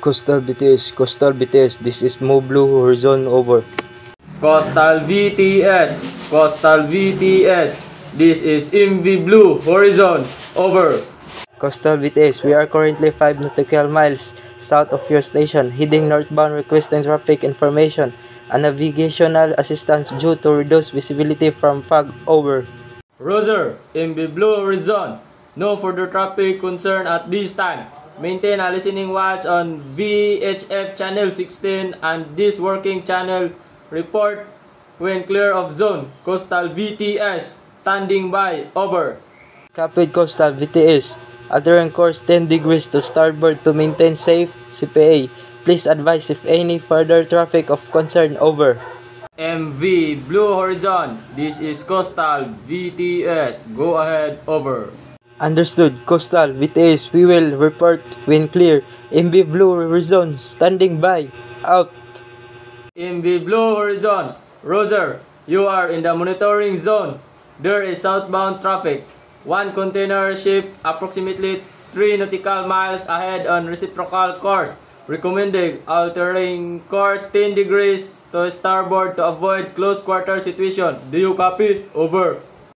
Coastal BTS, this is Mo Blue Horizon, over. Coastal VTS, this is MV Blue Horizon, over. Coastal BTS, we are currently 5 nautical miles south of your station, heading northbound, requesting traffic information and navigational assistance due to reduced visibility from fog, over. Roger, MV Blue Horizon, no further traffic concern at this time. Maintain a listening watch on VHF channel 16 and this working channel. Report when clear of zone. Coastal VTS, standing by, over. Copied, Coastal VTS, altering course 10 degrees to starboard to maintain safe CPA. Please advise if any further traffic of concern, over. MV Blue Horizon, this is Coastal VTS, go ahead, over. Understood, Coastal VTS, we will report when clear. MV Blue Horizon, standing by, out. MV Blue Horizon, Roger, you are in the monitoring zone. There is southbound traffic. One container ship approximately 3 nautical miles ahead on reciprocal course. Recommending altering course 10 degrees to starboard to avoid close quarter situation. Do you copy? Over.